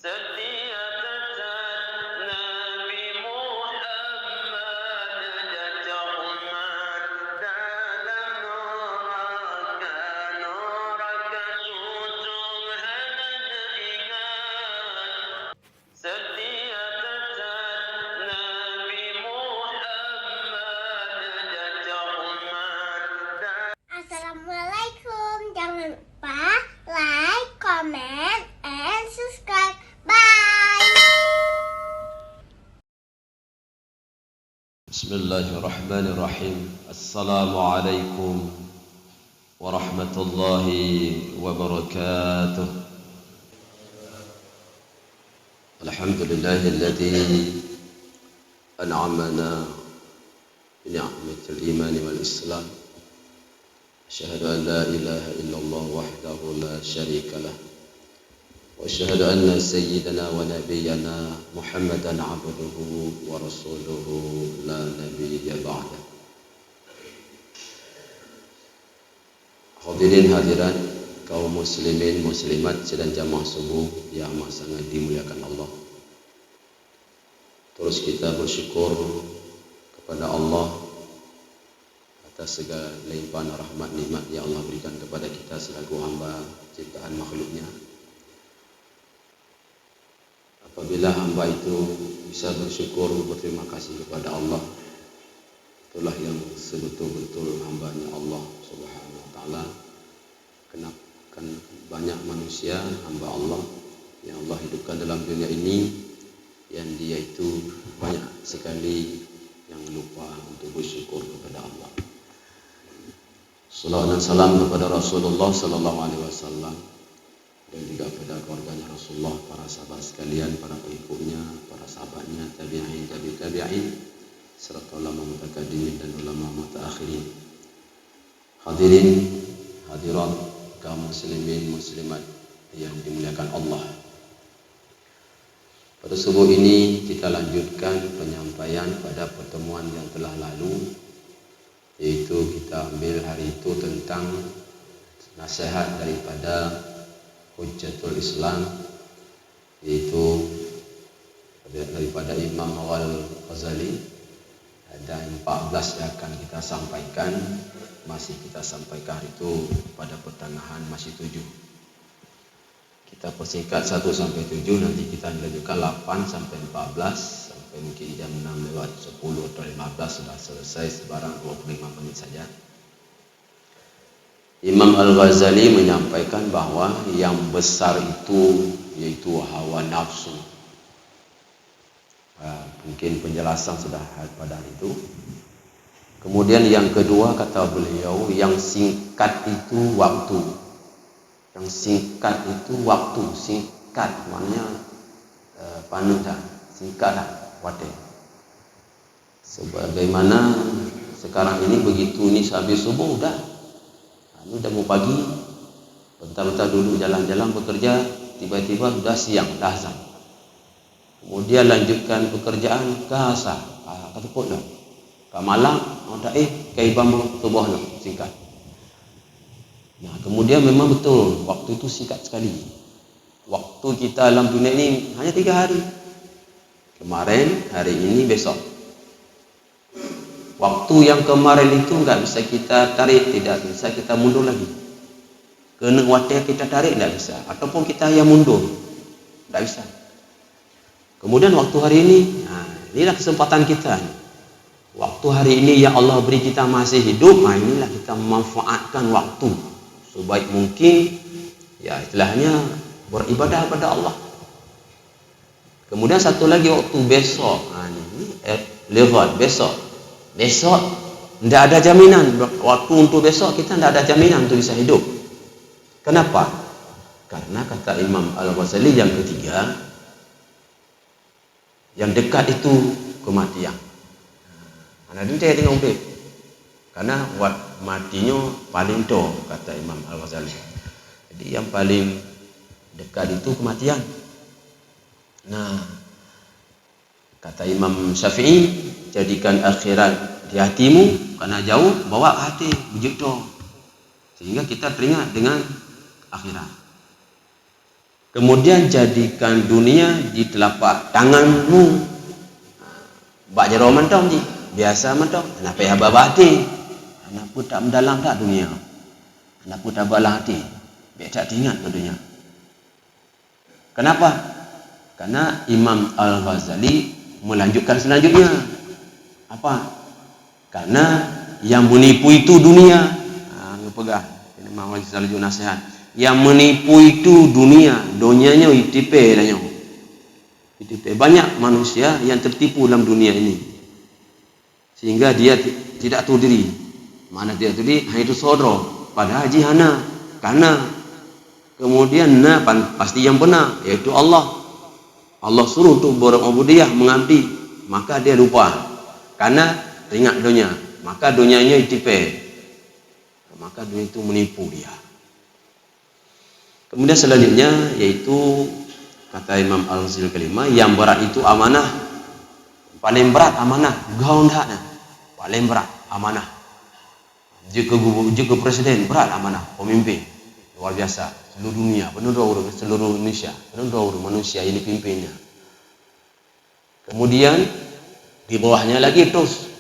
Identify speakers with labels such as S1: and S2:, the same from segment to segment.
S1: Assalamualaikum. Jangan lupa like, comment, and subscribe. Bye.
S2: Bismillahirrahmanirrahim. Assalamualaikum warahmatullahi wabarakatuh. Alhamdulillahilladzi an'amana bi ni'matil iman wal islam. Asyhadu an la ilaha illallah wahdahu la syarika lah. Wa asyhadu anna sayyidana wa nabiyyana Muhammadan abduhu wa rasuluhu la nabiyya ba'da. Hadirin hadirat kaum muslimin muslimat sedang jamaah subuh yang amat sangat dimuliakan Allah. Terus kita bersyukur kepada Allah atas segala limpahan rahmat nikmat yang Allah berikan kepada kita selaku hamba ciptaan makhluknya. Apabila hamba itu bisa bersyukur berterima kasih kepada Allah, itulah yang sebetul-betul hambanya Allah Subhanahu wa taala. Kenapa banyak manusia hamba Allah yang Allah hidupkan dalam dunia ini yang dia itu banyak sekali yang lupa untuk bersyukur kepada Allah. Salawat dan salam kepada Rasulullah sallallahu alaihi wasallam dan juga kepada keluarganya Rasulullah, para sahabat sekalian, para pengikutnya, para sahabatnya, tabi'in, tabi'in, serta ulama mutaqaddimin dan ulama mutaakhirin. Hadirin, hadirat kaum muslimin muslimat yang dimuliakan Allah. Pada subuh ini kita lanjutkan penyampaian pada pertemuan yang telah lalu, yaitu kita ambil hari itu tentang nasihat daripada Hujjatul Islam, yaitu daripada Imam Al-Ghazali. Ada 14 yang akan kita sampaikan, masih kita sampaikan hari itu pada pertengahan masih 7. Kita persingkat 1 sampai 7, nanti kita lanjutkan 8 sampai 14, sampai mungkin jam 6 lewat 10 atau 15 sudah selesai sebarang 25 menit saja. Imam Al-Ghazali menyampaikan bahwa yang besar itu yaitu hawa nafsu. Mungkin penjelasan sudah pada hari itu. Kemudian yang kedua kata beliau, yang singkat itu waktu. Yang singkat itu waktu. Singkat maknanya panutan, singkatlah waktu. Sebagaimana sekarang ini begitu ni habis subuh udah mau pagi, bentar-bentar dulu jalan-jalan bekerja, tiba-tiba sudah siang, dah azan. Kemudian lanjutkan pekerjaan ke asar, kata pun dah. Ke malam, ke ibam tubuh dah, singkat. Nah, kemudian memang betul, waktu itu singkat sekali. Waktu kita dalam dunia ini hanya 3 hari. Kemarin, hari ini, besok. Waktu yang kemarin itu enggak bisa kita tarik, tidak bisa kita mundur lagi. Kena waktu kita tarik tidak bisa, ataupun kita yang mundur tidak bisa. Kemudian waktu hari ini, inilah kesempatan kita. Waktu hari ini yang Allah beri kita masih hidup, inilah kita memanfaatkan waktu sebaik mungkin, ya istilahnya beribadah kepada Allah. Kemudian satu lagi waktu besok, lewat besok tidak ada jaminan. Waktu untuk besok kita tidak ada jaminan untuk bisa hidup. Kenapa? Karena kata Imam Al-Ghazali yang ketiga, yang dekat itu kematian. Anak dia tengok urip. Karena matinya paling tua, kata Imam Al-Ghazali. Jadi yang paling dekat itu kematian. Nah, kata Imam Syafi'i, jadikan akhirat di hatimu, karena jauh bawa hati begitu, sehingga kita teringat dengan akhirat. Kemudian jadikan dunia di telapak tanganmu. Bak jero mentong ji, biasa mentong. Kenapa ya babati? Kenapa tak mendalam tak dunia? Kenapa tak balah hati? Biar tak ingat ke dunia. Kenapa? Karena Imam Al-Ghazali melanjutkan selanjutnya. Apa? Karena yang menipu itu dunia. Pegang. Imam Al-Ghazali juga nasihat. Yang menipu itu dunia. Dunianya itipe danyo. Itipe. Banyak manusia yang tertipu dalam dunia ini. Sehingga dia tidak tahu diri. Mana dia tahu diri? Itu sodro. Padahal jihana. Karena kemudian pasti yang benar, yaitu Allah. Allah suruh untuk berubudiyah, mengabdi, maka dia lupa. Karena teringat dunia, maka dunianya itipe. Maka dunia itu menipu dia. Kemudian selanjutnya yaitu kata Imam Al-Ghazali kelima, yang berat itu amanah. Paling berat amanah, gaun haknya. Paling berat amanah. Jika presiden berat amanah, pemimpin luar biasa. Seluruh dunia, seluruh Indonesia, seluruh manusia ini pimpinnya. Kemudian di bawahnya lagi terus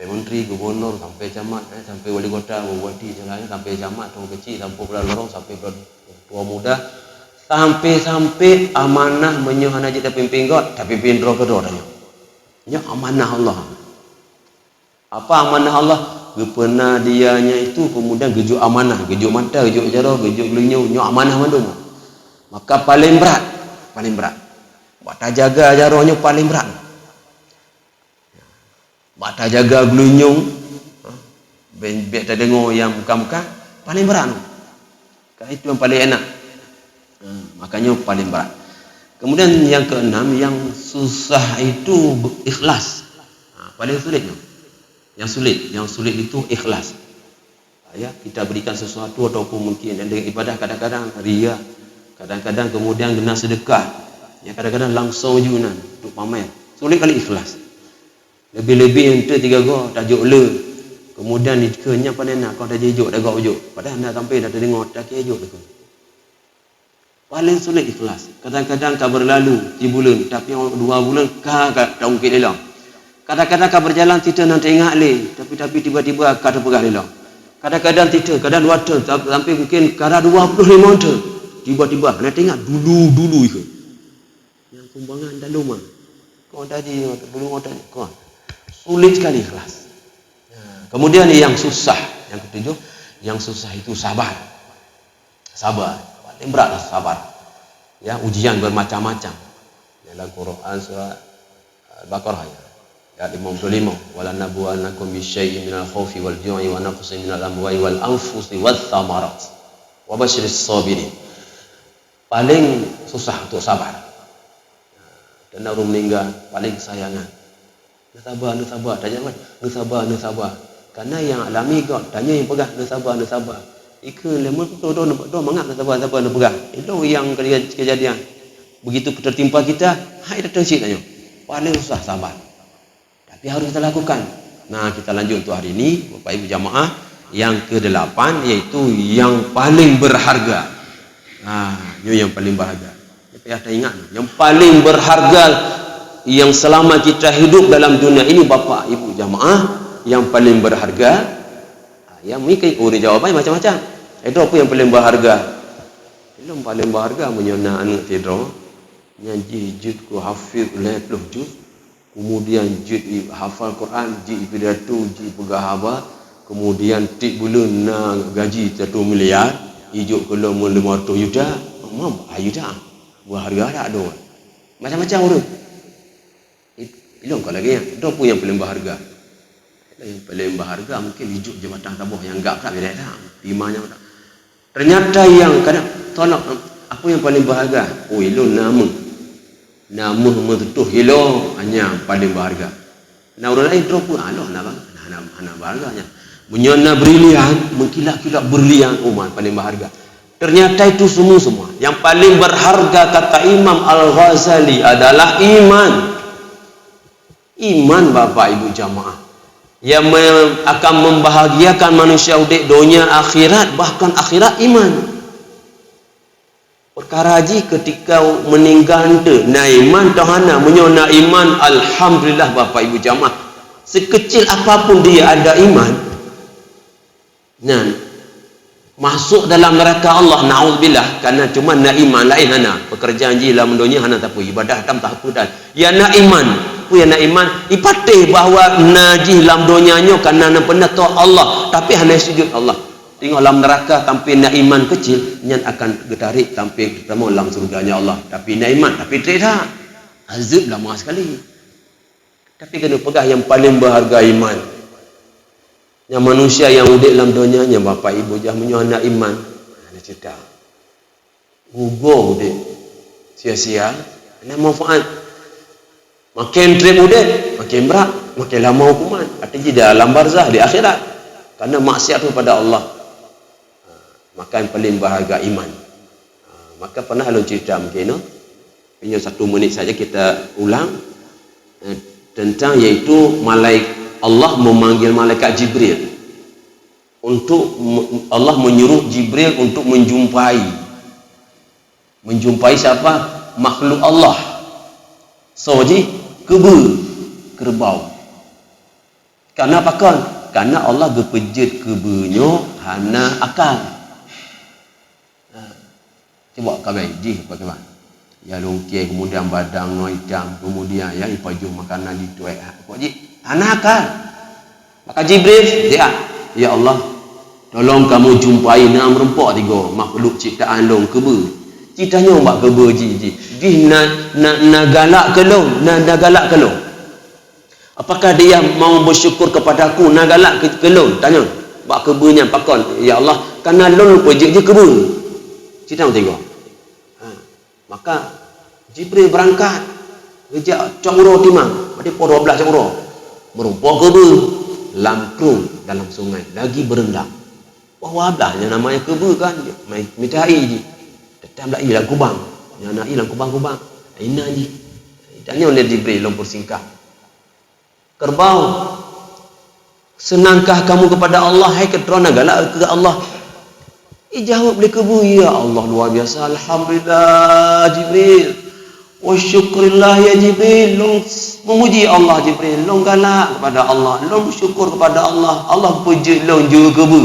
S2: menteri, gubernur, sampai camat, sampai wali kota, bupati, sampai camat, orang kecil, sampai pula lorong, sampai tua muda, sampai amanah menyohan aja tak pimpin God, tapi pimpin roh kedua tanya. Ini amanah Allah. Apa amanah Allah? Gepena dianya itu kemudian gejuk amanah, gejuk mata, gejuk jara, gejuk gelinyu, nyok amanah mandum. Maka paling berat. Bata jaga jaronya paling berat. Bata jaga gelinyu, biar tak dengar yang muka-muka, paling berat. Itu yang paling enak. Makanya paling berat. Kemudian yang keenam, yang susah itu ikhlas. Paling sulit. Yang sulit itu ikhlas. Ya, kita berikan sesuatu ataupun mungkin dan dengan ibadah kadang-kadang riya, kadang-kadang kemudian guna sedekah, ya kadang-kadang langsung junan untuk pamer. Sulit kali ikhlas. Lebih-lebih ente 3 go tajuk le. Kemudian dikenya pada nak kau dah jejuk dah gau ujuk. Padahal nak sampai dah dengar tak kejuk dah. Paling sulit ikhlas. Kadang-kadang kau berlalu 3 bulan, tapi 2 bulan kau tak ungkit lelang. Kadang-kadang kau berjalan tidak nak ingat le, tapi tiba-tiba kau terpegah lelang. Kadang-kadang tidak, kadang 2 tahun, sampai mungkin kadang 25 tahun. Tiba-tiba nak ingat dulu itu. Yang kumbangan dalam mah. Kau tadi dulu kau tadi kau. Sulit sekali ikhlas. Kemudian yang susah, yang ketujuh, yang susah itu sabar. Sabar, paling berat sabar. Ya, ujian bermacam-macam. Dalam Quran surah Al-Baqarah ya. Ayat 55, wala nabluwannakum bisyai'in minal khaufi wal ju'i wa naqsin minal amwali wal anfusi wath thamarat wa basyiris sabirin. Paling susah untuk sabar. Dan orang meninggal paling kesayangan. Nak sabar, tanya kan? Nak sabar. Karena yang alami kau tanya yang pegang nak sabar. Ika lemon tu do mangap nak sabar nak pegang. Itu yang kejadian. Begitu tertimpa kita, hai datang sik tanya. Paling susah sabar. Tapi harus kita lakukan. Nah, kita lanjut untuk hari ini, Bapak Ibu jamaah, yang ke-8 yaitu yang paling berharga. Itu yang paling berharga. Tapi ada ingat, yang paling berharga yang selama kita hidup dalam dunia ini, Bapak Ibu jamaah, yang paling berharga. Yang mungkin jawabannya macam-macam. Itu apa yang paling berharga? Yang paling berharga menyona anak tidur, nyaji juz ku hafiz 20 juz. Kemudian jid hafal Quran, jid pidato, jid pegahaba, kemudian tik bulan nak gaji 1 miliar, ijuk kalau 500 juta, mam ayuda. Buah harga tak ada. Macam-macam urut. Ilong kau lagi yang apa yang paling berharga? Yang paling berharga mungkin ijuk jabatan tabuh yang enggak tak beda dah. Timanya tak. Ternyata yang kadang tolak apa yang paling berharga? Oh, ilong nama mentutuh hilo hanya paling berharga. Nah orang lain drop pun Allah nak berharganya. Menyona brilian, mengkilat-kilat brilian paling berharga. Ternyata itu semua. Yang paling berharga kata Imam Al-Ghazali adalah iman. Iman Bapak Ibu jamaah. Yang akan membahagiakan manusia di dunia akhirat, bahkan akhirat iman. perkara haji ketika meninggal tu naiman tahana menyona iman alhamdulillah Bapak Ibu jamaah sekecil apapun dia ada iman nah masuk dalam neraka Allah naudzubillah karena cuma nak iman lain hana pekerjaan ji dalam dunia hana tak apa ibadah tam tak apa dan ya nak iman apa ya nak iman ipatih bahawa naji dalam dunianya karena pernah tahu Allah tapi hanya sujud Allah tengok dalam neraka tanpa nak iman kecil nyan akan getarik tanpa pertama dalam surganya Allah tapi nak iman tapi tidak azab lama sekali tapi kena pegang yang paling berharga iman yang manusia yang udik dalam dunianya Bapak Ibu jangan menyuruh anak iman ada cerita gugur udik sia-sia ada manfaat makin trip udik makin berat makin lama hukuman artinya dalam barzah di akhirat karena maksiat kepada Allah maka yang paling berharga iman maka pernah alun cerita mungkin hanya 1 minit saja kita ulang tentang iaitu Allah memanggil malaikat Jibril untuk Allah menyuruh Jibril untuk menjumpai siapa? Makhluk Allah soji kerbau karena apa kan? Karena Allah gepejit kebenyo hana akal coba kabai ji bagaimana ya lungkir kemudian badang hitam kemudian ya ipajuh makanan dituai kok ji anak kan maka Jibril dia ya Allah tolong kamu jumpai enam rempok 3 makhluk ciptaan long kebe citanya mbak kebe ji na galak ke long na galak ke long apakah dia mau bersyukur kepada aku na galak ke long tanya mbak kebenya pakon ya Allah karena long pejik je kebe cita tengok maka Jibril berangkat rejak cakuro timang ada 12 cakuro merumpok kebe lamprung dalam sungai lagi berendam wah wablahnya namanya kebe kan mitai je tetap lagi hilang kubang yang nak hilang kubang-kubang ina je tanya oleh Jibril lompor singkat kerbau senangkah kamu kepada Allah hai keterona galak ke Allah jawab oleh kebu ya Allah luar biasa alhamdulillah Jibril wa syukurillah ya Jibril long memuji Allah Jibril long galak kepada Allah long syukur kepada Allah Allah puji long juga kebu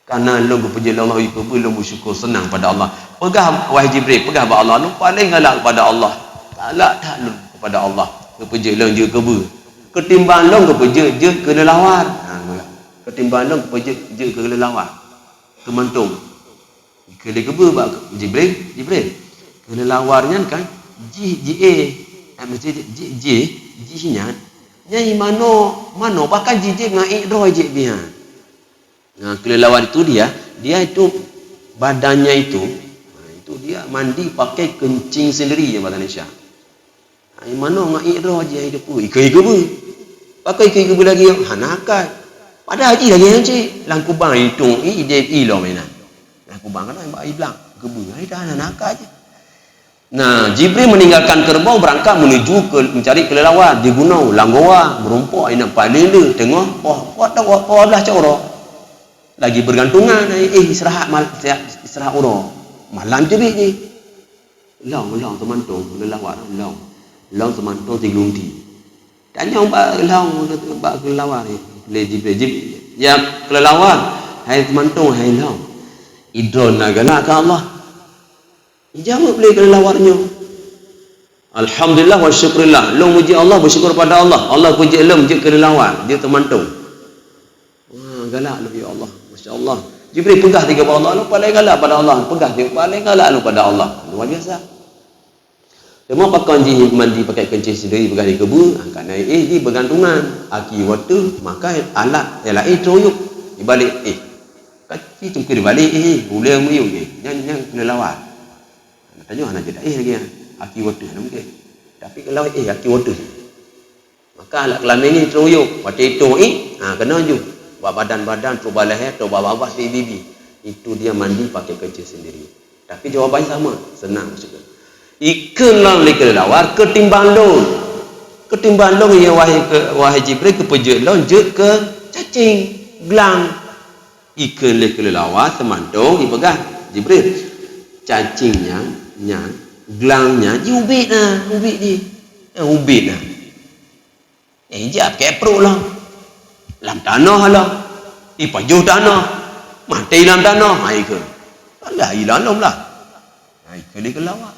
S2: karena long puji Allah kebu long bersyukur senang pada Allah pegah wahai Jibril pegah kepada Allah long paling galak kepada Allah galak tak long kepada Allah puji long juga kebu ketimbang long puji je kelelawar ketimbang long je kelelawar kemantung kele kebe bak Jibril kelelawarnya kan mesti nya nyai mano bahkan jijik ngai roh je dia nah kelelawar itu dia itu badannya itu dia mandi pakai kencing sendiri je bahasa Indonesia ai mano ngai roh je hidup ikai kebe pakai ikai kebe lagi hanakai pada haji lagi nanti langkubang itu ide ilo mainan langkubang kan mbak iblang kebu ai dah nak aja nah Jibril meninggalkan kerbau berangkat menuju ke mencari kelelawar di gunung langgoa merumpok ina palele tengok poh dah coro lagi bergantungan istirahat uro malam je ni long teman tu kelelawar long teman tu tinglundi tanya mbak kelelawar Jibril ya kelelawar hai temantung hai long idron nagala ke Allah jawab boleh kelelawarnya alhamdulillah wa syukurillah long muji Allah bersyukur pada Allah puji long je kelelawar dia temantung galak lu ya Allah masya-Allah Jibril pegah tiga pada Allah lu paling galak pada Allah pegah dia paling galak lu pada Allah luar biasa semua pakai mandi pakai kencing sendiri pegang di kebu angkat naik di bergantungan aki waktu maka alat ialah troyuk di balik kaki cungkir di balik boleh muyung yang kelelawar tanya anak jedak lagi aki waktu mungkin tapi kalau aki waktu maka alat kelamin ni troyuk waktu itu kena je buat badan-badan tu balai tu bawah si bibi itu dia mandi pakai kencing sendiri tapi jawapannya sama senang maksudnya ikanlah oleh kelelawar ketimbang long ya wahai Jibril kepejut long je ke cacing belang ikelih kelelawar temantung ipegang Jibril cacingnya gelangnya ubit di ubit lah jap kepruk lah lam tanah lah ipajuh tanah mati dalam tanah ke alah hilang lah ikelih kelelawar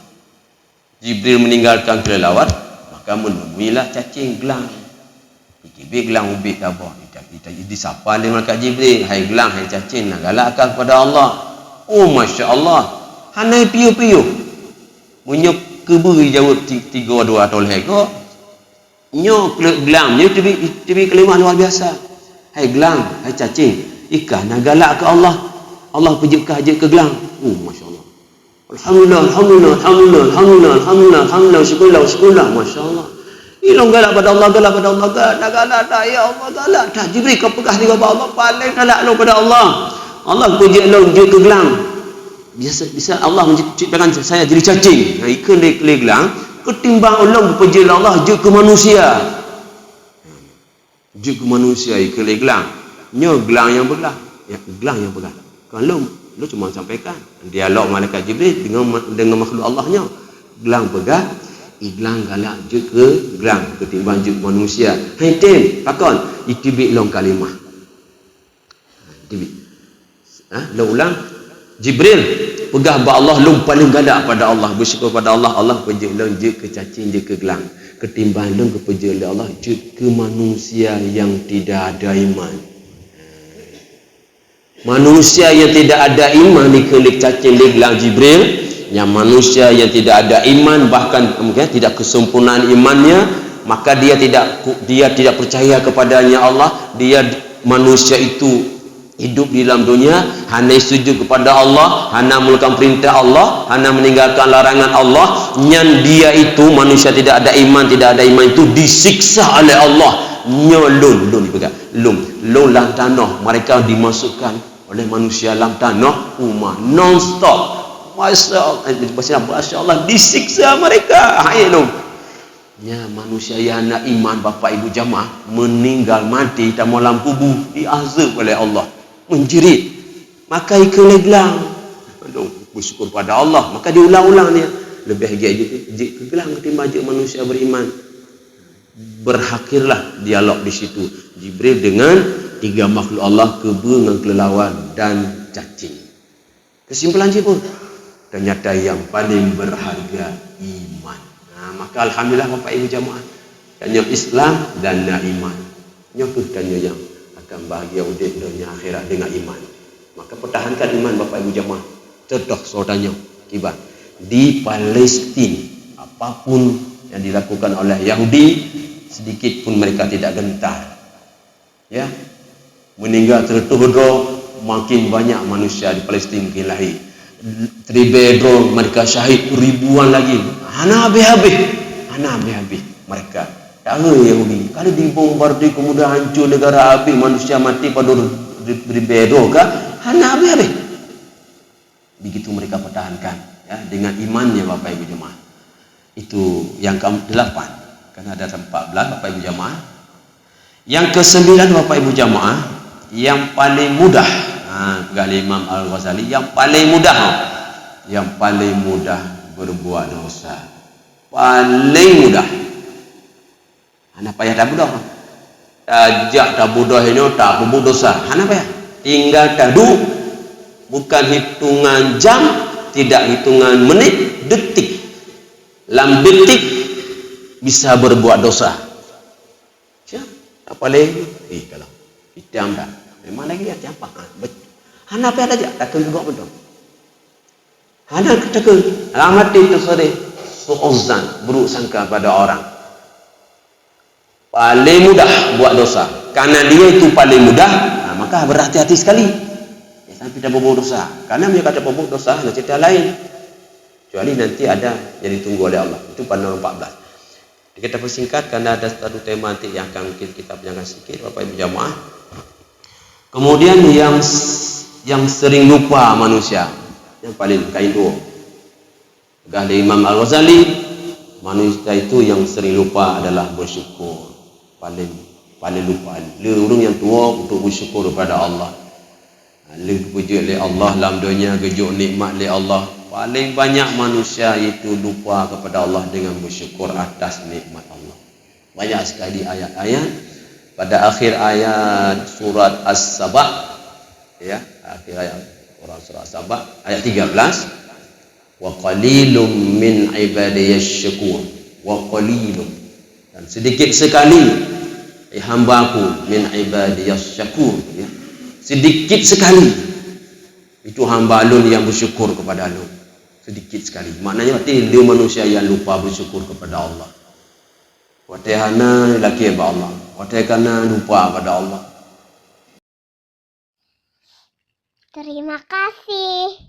S2: Jibril meninggalkan kelelawar maka menemuilah cacing gelang dikibik gelang ubit apa disapa oleh malaikat Jibril, hai gelang, hai cacing, nak galakkan kepada Allah. Oh Masya Allah, hanai piu-piu punya keberi jawab 3-2 toleh ko nyo gelang nyo tibi kelimah luar biasa. Hai gelang, hai cacing, ikan nak galak ke Allah, Allah pejukah je ke gelang. Oh Masya Allah, Alhamdulillah, syukurlah, Masya Allah. Ilong galak pada Allah, galak dah, ya Allah galak dah. Jibril kau pegah dengan Allah, paling galak lo pada Allah. Allah puji lo je ke gelang. Bisa Allah menciptakan saya jadi cacing. Ikan dia gelang, ketimbang Allah puji Allah je ke manusia. Je ke manusia ikan dia gelang. Nyo gelang yang pegang. Ya, gelang yang pegang. Kalau lo cuma sampaikan dialog malaikat Jibril dengan makhluk Allahnya. Gelang pegang. Gelang galak je ke gelang ketimbang je manusia. Hai tim, pakon ikibik long kalimah. Ikibik. Lo ulang. Jibril pegah ba Allah long paling galak pada Allah, bersyukur pada Allah. Allah pejek long je ke cacing je ke gelang ketimbang long kepejek oleh Allah je ke manusia yang tidak ada iman. Manusia yang tidak ada iman dikelik cacing di gelang Jibril. Yang manusia yang tidak ada iman, bahkan mungkin tidak kesempurnaan imannya, maka dia tidak percaya kepadanya Allah. Dia manusia itu hidup di dalam dunia hanya sujud kepada Allah, hanya melakukan perintah Allah, hanya meninggalkan larangan Allah. Yang dia itu manusia tidak ada iman itu disiksa oleh Allah. Nyolun dalam tanah, mereka dimasukkan oleh manusia dalam tanah rumah non-stop. Masya Allah disiksa mereka. Ya manusia yang nak iman bapak ibu jamaah meninggal mati dalam alam kubur diazab oleh Allah, menjerit, maka ikan gelang bersyukur pada Allah, maka diulang-ulang dia lebih baik gelang ketimbang manusia beriman. Berakhirlah dialog di situ Jibril dengan 3 makhluk Allah, kebo dengan kelelawar dan cacing. Kesimpulan Jibril, ternyata yang paling berharga iman. Maka alhamdulillah bapak ibu jamaah, tanya Islam dan iman. Nyokuh tanya yang akan bahagia udah dunia akhirat dengan iman. Maka pertahankan iman bapak ibu jamaah. Contoh saudaranya kibar di Palestina, apapun yang dilakukan oleh Yahudi, sedikit pun mereka tidak gentar. Ya, meninggal tertuduh makin banyak manusia di Palestina makin lahir. Tribedro mereka syahid ribuan lagi. Hana habis mereka. Tahu Yahudi kalau dibombardir kemudian hancur negara habis, manusia mati pada tribedro kah? Hana habis. Begitu mereka pertahankan ya dengan imannya bapak ibu jemaah. Itu yang ke-8. Karena ada 14 bapak ibu jemaah. Yang ke-9 bapak ibu jemaah, yang paling mudah Gali Imam Al-Ghazali, yang paling mudah berbuat dosa, paling mudah. Anak payah tak bodoh, tajak tak bodoh ini tak berbuat dosa. Anak payah, tinggal tadu, bukan hitungan jam, tidak hitungan menit, detik. Lam detik bisa berbuat dosa. Apa lagi? Kalau hitam dah, memang lagi dia apa? Hana apa ada je? Takkan juga betul. Hana takkan. Alamat itu sore suuzan, buruk sangka pada orang. Paling mudah buat dosa. Karena dia itu paling mudah, maka berhati-hati sekali. Sampai tidak berbuat dosa. Karena dia kata berbuat dosa, ada cerita lain. Kecuali nanti ada yang ditunggu oleh Allah. Itu pada nomor 14. Kita persingkat karena ada satu tema nanti yang akan kita panjangkan sedikit bapak ibu jamaah. Kemudian yang sering lupa manusia, yang paling kaido Gali Imam Al-Ghazali, manusia itu yang sering lupa adalah bersyukur. Paling lupa orang yang tua untuk bersyukur kepada Allah. Lalu puji oleh Allah dalam dunia, gejuk nikmat oleh Allah. Paling banyak manusia itu lupa kepada Allah dengan bersyukur atas nikmat Allah. Banyak sekali ayat-ayat. Pada akhir ayat surat As-Saba, ya, akhir ayat surat As-Saba ayat 13, wa qalilum min ibadiyash syakur, wa qalilum, dan sedikit sekali hamba-Ku min ibadiyash syakur, ya. Sedikit sekali itu hamba Alun yang bersyukur kepada Alun. Sedikit sekali. Maknanya berarti dia manusia yang lupa bersyukur kepada Allah. Watihana laki ba Allah. Watihana lupa pada Allah.
S1: Terima kasih.